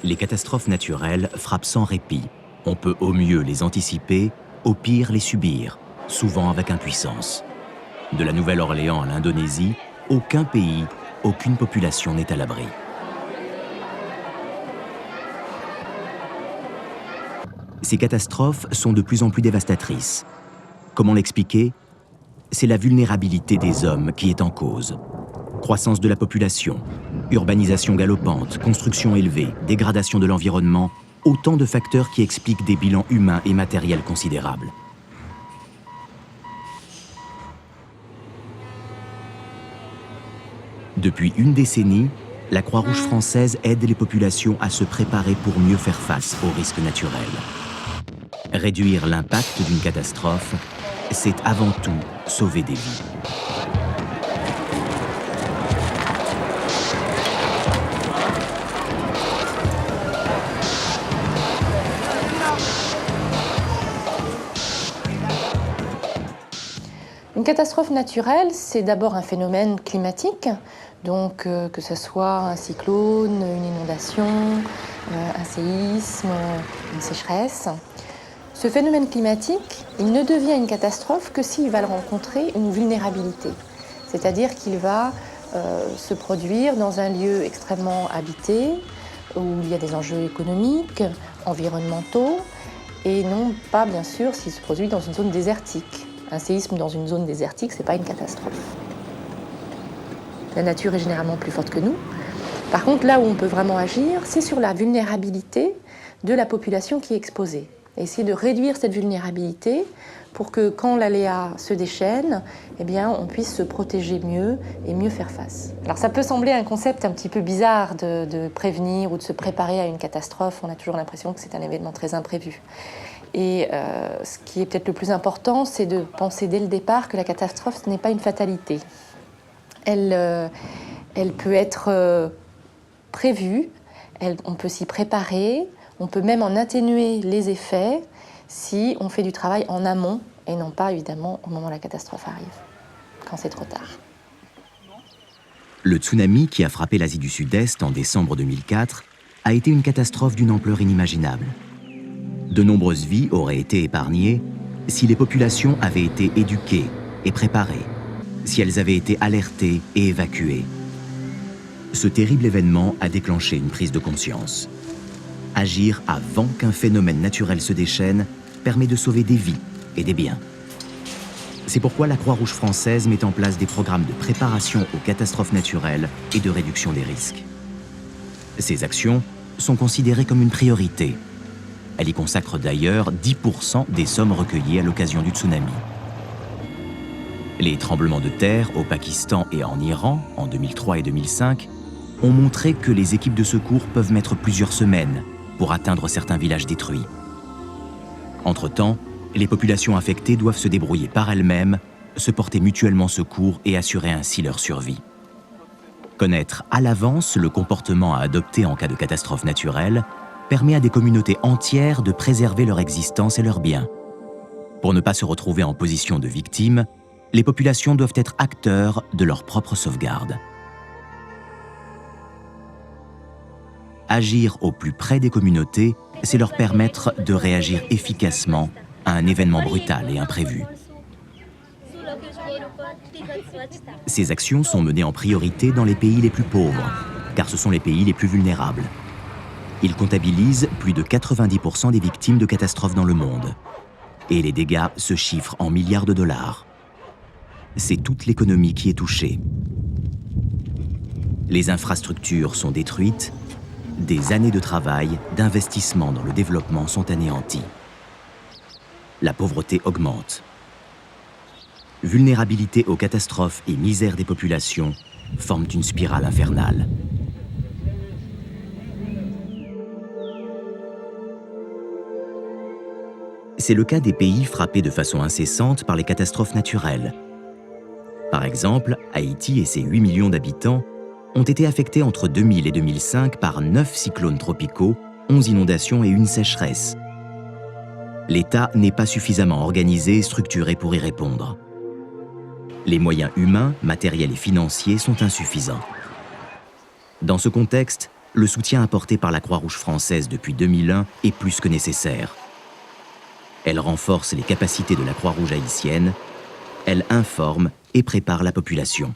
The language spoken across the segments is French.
Les catastrophes naturelles frappent sans répit. On peut au mieux les anticiper, au pire les subir, souvent avec impuissance. De la Nouvelle-Orléans à l'Indonésie, aucun pays, aucune population n'est à l'abri. Ces catastrophes sont de plus en plus dévastatrices. Comment l'expliquer? C'est la vulnérabilité des hommes qui est en cause. Croissance de la population, urbanisation galopante, construction élevée, dégradation de l'environnement, autant de facteurs qui expliquent des bilans humains et matériels considérables. Depuis une décennie, la Croix-Rouge française aide les populations à se préparer pour mieux faire face aux risques naturels. Réduire l'impact d'une catastrophe, c'est avant tout sauver des vies. Une catastrophe naturelle, c'est d'abord un phénomène climatique, donc que ce soit un cyclone, une inondation, un séisme, une sécheresse. Ce phénomène climatique, il ne devient une catastrophe que s'il va rencontrer une vulnérabilité, c'est-à-dire qu'il va se produire dans un lieu extrêmement habité, où il y a des enjeux économiques, environnementaux, et non pas, bien sûr, s'il se produit dans une zone désertique. Un séisme dans une zone désertique, ce n'est pas une catastrophe. La nature est généralement plus forte que nous. Par contre, là où on peut vraiment agir, c'est sur la vulnérabilité de la population qui est exposée. Essayer de réduire cette vulnérabilité pour que quand l'aléa se déchaîne, eh bien, on puisse se protéger mieux et mieux faire face. Alors ça peut sembler un concept un petit peu bizarre de prévenir ou de se préparer à une catastrophe. On a toujours l'impression que c'est un événement très imprévu. Et ce qui est peut-être le plus important, c'est de penser dès le départ que la catastrophe, ce n'est pas une fatalité. Elle peut être prévue, on peut s'y préparer, on peut même en atténuer les effets si on fait du travail en amont et non pas évidemment au moment où la catastrophe arrive, quand c'est trop tard. Le tsunami qui a frappé l'Asie du Sud-Est en décembre 2004 a été une catastrophe d'une ampleur inimaginable. De nombreuses vies auraient été épargnées si les populations avaient été éduquées et préparées, si elles avaient été alertées et évacuées. Ce terrible événement a déclenché une prise de conscience. Agir avant qu'un phénomène naturel se déchaîne permet de sauver des vies et des biens. C'est pourquoi la Croix-Rouge française met en place des programmes de préparation aux catastrophes naturelles et de réduction des risques. Ces actions sont considérées comme une priorité. Elle y consacre d'ailleurs 10% des sommes recueillies à l'occasion du tsunami. Les tremblements de terre au Pakistan et en Iran, en 2003 et 2005, ont montré que les équipes de secours peuvent mettre plusieurs semaines pour atteindre certains villages détruits. Entre-temps, les populations affectées doivent se débrouiller par elles-mêmes, se porter mutuellement secours et assurer ainsi leur survie. Connaître à l'avance le comportement à adopter en cas de catastrophe naturelle permet à des communautés entières de préserver leur existence et leurs biens. Pour ne pas se retrouver en position de victime, les populations doivent être acteurs de leur propre sauvegarde. Agir au plus près des communautés, c'est leur permettre de réagir efficacement à un événement brutal et imprévu. Ces actions sont menées en priorité dans les pays les plus pauvres, car ce sont les pays les plus vulnérables. Ils comptabilisent plus de 90% des victimes de catastrophes dans le monde. Et les dégâts se chiffrent en milliards de dollars. C'est toute l'économie qui est touchée. Les infrastructures sont détruites, des années de travail, d'investissement dans le développement sont anéanties. La pauvreté augmente. Vulnérabilité aux catastrophes et misère des populations forment une spirale infernale. C'est le cas des pays frappés de façon incessante par les catastrophes naturelles. Par exemple, Haïti et ses 8 millions d'habitants ont été affectés entre 2000 et 2005 par 9 cyclones tropicaux, 11 inondations et une sécheresse. L'État n'est pas suffisamment organisé et structuré pour y répondre. Les moyens humains, matériels et financiers sont insuffisants. Dans ce contexte, le soutien apporté par la Croix-Rouge française depuis 2001 est plus que nécessaire. Elle renforce les capacités de la Croix-Rouge haïtienne, elle informe et prépare la population.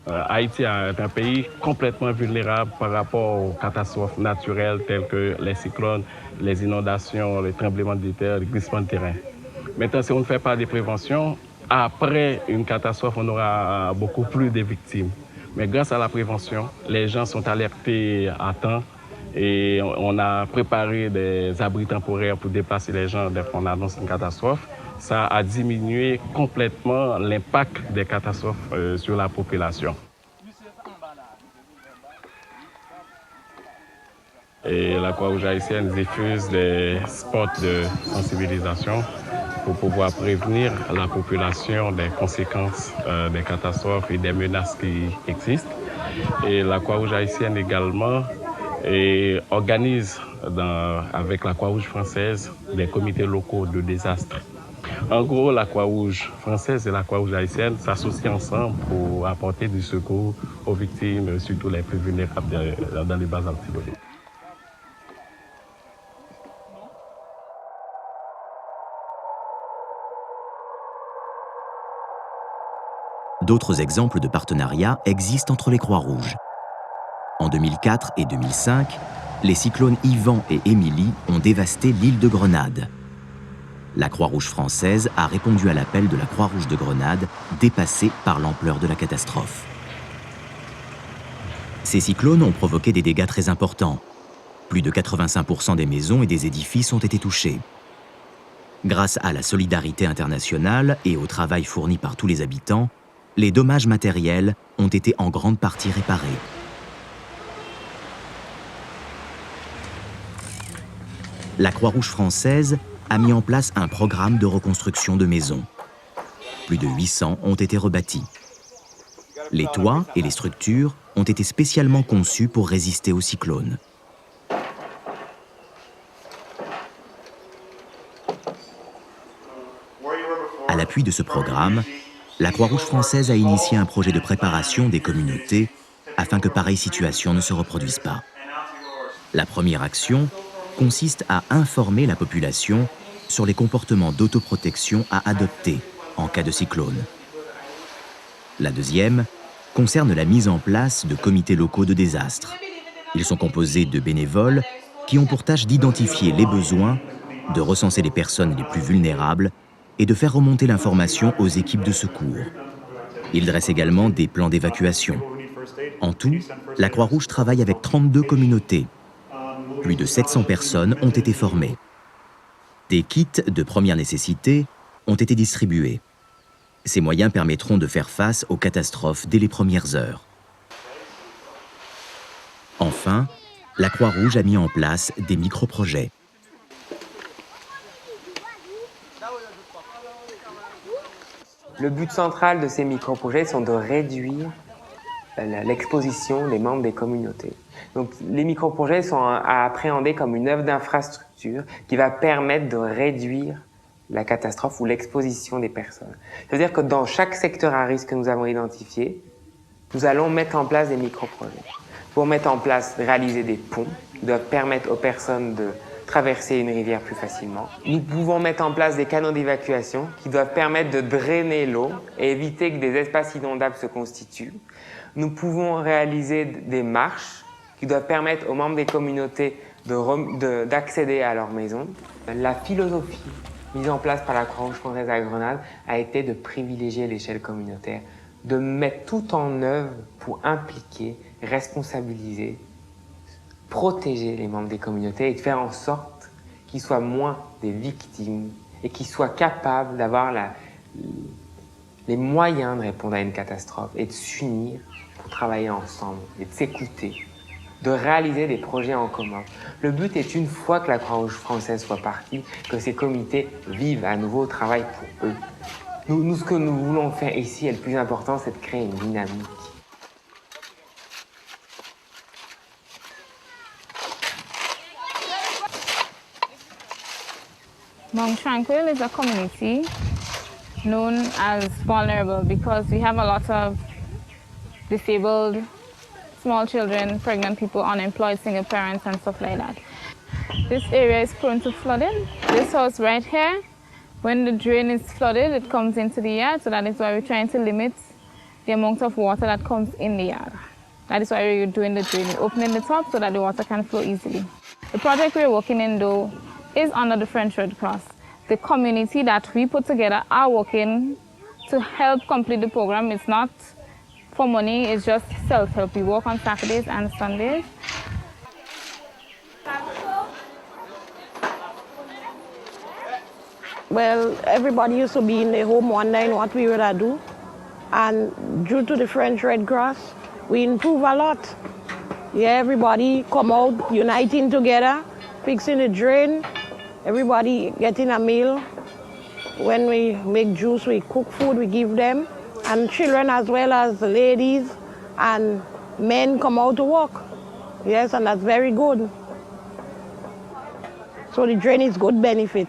Haïti est un pays complètement vulnérable par rapport aux catastrophes naturelles telles que les cyclones, les inondations, les tremblements de terre, les glissements de terrain. Maintenant, si on ne fait pas de prévention, après une catastrophe, on aura beaucoup plus de victimes. Mais grâce à la prévention, les gens sont alertés à temps et on a préparé des abris temporaires pour déplacer les gens dès qu'on annonce une catastrophe. Ça a diminué complètement l'impact des catastrophes sur la population. Et la Croix-Rouge haïtienne diffuse des spots de sensibilisation pour pouvoir prévenir la population des conséquences des catastrophes et des menaces qui existent. Et la Croix-Rouge haïtienne également organise avec la Croix-Rouge française des comités locaux de désastres. En gros, la Croix-Rouge française et la Croix-Rouge haïtienne s'associent ensemble pour apporter du secours aux victimes, surtout les plus vulnérables dans les bases altipodes. D'autres exemples de partenariat existent entre les Croix-Rouges. En 2004 et 2005, les cyclones Ivan et Émilie ont dévasté l'île de Grenade. La Croix-Rouge française a répondu à l'appel de la Croix-Rouge de Grenade, dépassée par l'ampleur de la catastrophe. Ces cyclones ont provoqué des dégâts très importants. Plus de 85% des maisons et des édifices ont été touchés. Grâce à la solidarité internationale et au travail fourni par tous les habitants, les dommages matériels ont été en grande partie réparés. La Croix-Rouge française a mis en place un programme de reconstruction de maisons. Plus de 800 ont été rebâtis. Les toits et les structures ont été spécialement conçus pour résister aux cyclones. À l'appui de ce programme, la Croix-Rouge française a initié un projet de préparation des communautés afin que pareille situation ne se reproduise pas. La première action consiste à informer la population sur les comportements d'autoprotection à adopter en cas de cyclone. La deuxième concerne la mise en place de comités locaux de désastre. Ils sont composés de bénévoles qui ont pour tâche d'identifier les besoins, de recenser les personnes les plus vulnérables et de faire remonter l'information aux équipes de secours. Ils dressent également des plans d'évacuation. En tout, la Croix-Rouge travaille avec 32 communautés. Plus de 700 personnes ont été formées. Des kits de première nécessité ont été distribués. Ces moyens permettront de faire face aux catastrophes dès les premières heures. Enfin, la Croix-Rouge a mis en place des micro-projets. Le but central de ces micro-projets sont de réduire l'exposition des membres des communautés. Donc, les micro-projets sont à appréhender comme une œuvre d'infrastructure qui va permettre de réduire la catastrophe ou l'exposition des personnes. C'est-à-dire que dans chaque secteur à risque que nous avons identifié, nous allons mettre en place des micro-projets. Pour mettre en place, réaliser des ponts qui doivent permettre aux personnes de traverser une rivière plus facilement. Nous pouvons mettre en place des canaux d'évacuation qui doivent permettre de drainer l'eau et éviter que des espaces inondables se constituent. Nous pouvons réaliser des marches qui doivent permettre aux membres des communautés d'accéder à leur maison. La philosophie mise en place par la Croix-Rouge française à Grenade a été de privilégier l'échelle communautaire, de mettre tout en œuvre pour impliquer, responsabiliser, protéger les membres des communautés et de faire en sorte qu'ils soient moins des victimes et qu'ils soient capables d'avoir les moyens de répondre à une catastrophe et de s'unir pour travailler ensemble et de s'écouter, de réaliser des projets en commun. Le but est, une fois que la Croix-Rouge française soit partie, que ces comités vivent à nouveau au travail pour eux. Nous, ce que nous voulons faire ici, et le plus important, c'est de créer une dynamique. Mount Tranquil is a community known as vulnerable because we have a lot of disabled small children, pregnant people, unemployed, single parents, and stuff like that. This area is prone to flooding. This house right here, when the drain is flooded, it comes into the yard, so that is why we're trying to limit the amount of water that comes in the yard. That is why we're doing the drain, opening the top so that the water can flow easily. The project we're working in, though, is under the French Red Cross. The community that we put together are working to help complete the program. It's not for money, it's just self-help. We work on Saturdays and Sundays. Well, everybody used to be in their home wondering what we would do. And due to the French Red Cross, we improve a lot. Yeah, everybody come out, uniting together, fixing the drain, everybody getting a meal. When we make juice, we cook food, we give them. And children as well as ladies and men come out to work. Yes, and that's very good. So the drain is good benefit.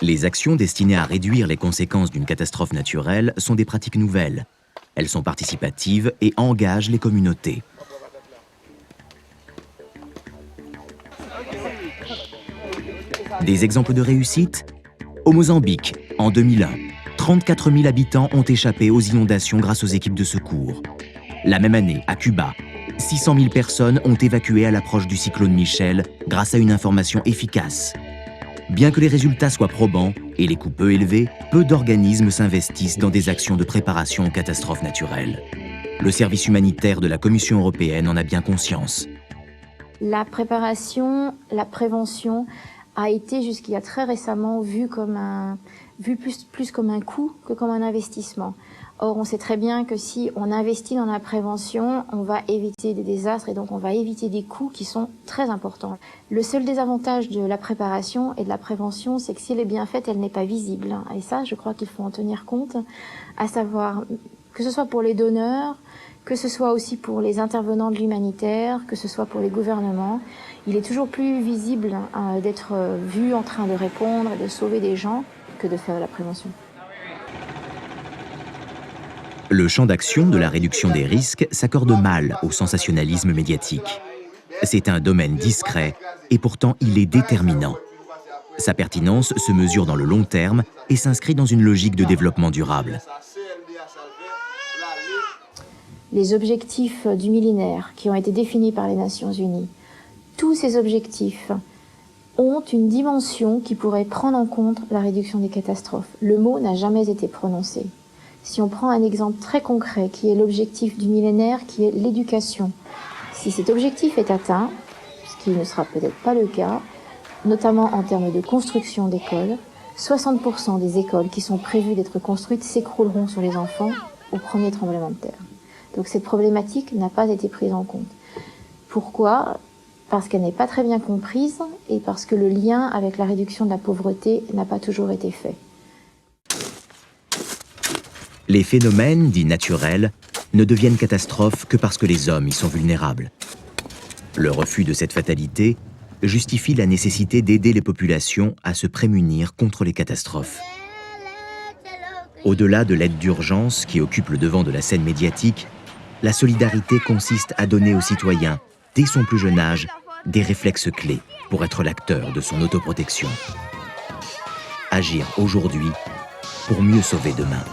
Les actions destinées à réduire les conséquences d'une catastrophe naturelle sont des pratiques nouvelles. Elles sont participatives et engagent les communautés. Des exemples de réussite ? Au Mozambique, en 2001, 34 000 habitants ont échappé aux inondations grâce aux équipes de secours. La même année, à Cuba, 600 000 personnes ont évacué à l'approche du cyclone Michel grâce à une information efficace. Bien que les résultats soient probants et les coûts peu élevés, peu d'organismes s'investissent dans des actions de préparation aux catastrophes naturelles. Le service humanitaire de la Commission européenne en a bien conscience. La préparation, la prévention a été jusqu'il y a très récemment vue plus comme un coût que comme un investissement. Or, on sait très bien que si on investit dans la prévention, on va éviter des désastres et donc on va éviter des coûts qui sont très importants. Le seul désavantage de la préparation et de la prévention, c'est que si elle est bien faite, elle n'est pas visible. Et ça, je crois qu'il faut en tenir compte, à savoir que ce soit pour les donneurs, que ce soit aussi pour les intervenants de l'humanitaire, que ce soit pour les gouvernements. Il est toujours plus visible d'être vu en train de répondre et de sauver des gens que de faire de la prévention. Le champ d'action de la réduction des risques s'accorde mal au sensationnalisme médiatique. C'est un domaine discret et pourtant il est déterminant. Sa pertinence se mesure dans le long terme et s'inscrit dans une logique de développement durable. Les objectifs du millénaire qui ont été définis par les Nations Unies, tous ces objectifs ont une dimension qui pourrait prendre en compte la réduction des catastrophes. Le mot n'a jamais été prononcé. Si on prend un exemple très concret qui est l'objectif du millénaire, qui est l'éducation, si cet objectif est atteint, ce qui ne sera peut-être pas le cas, notamment en termes de construction d'écoles, 60% des écoles qui sont prévues d'être construites s'écrouleront sur les enfants au premier tremblement de terre. Donc cette problématique n'a pas été prise en compte. Pourquoi ? Parce qu'elle n'est pas très bien comprise et parce que le lien avec la réduction de la pauvreté n'a pas toujours été fait. Les phénomènes dits naturels ne deviennent catastrophes que parce que les hommes y sont vulnérables. Le refus de cette fatalité justifie la nécessité d'aider les populations à se prémunir contre les catastrophes. Au-delà de l'aide d'urgence qui occupe le devant de la scène médiatique, la solidarité consiste à donner aux citoyens, dès son plus jeune âge, des réflexes clés pour être l'acteur de son autoprotection. Agir aujourd'hui pour mieux sauver demain.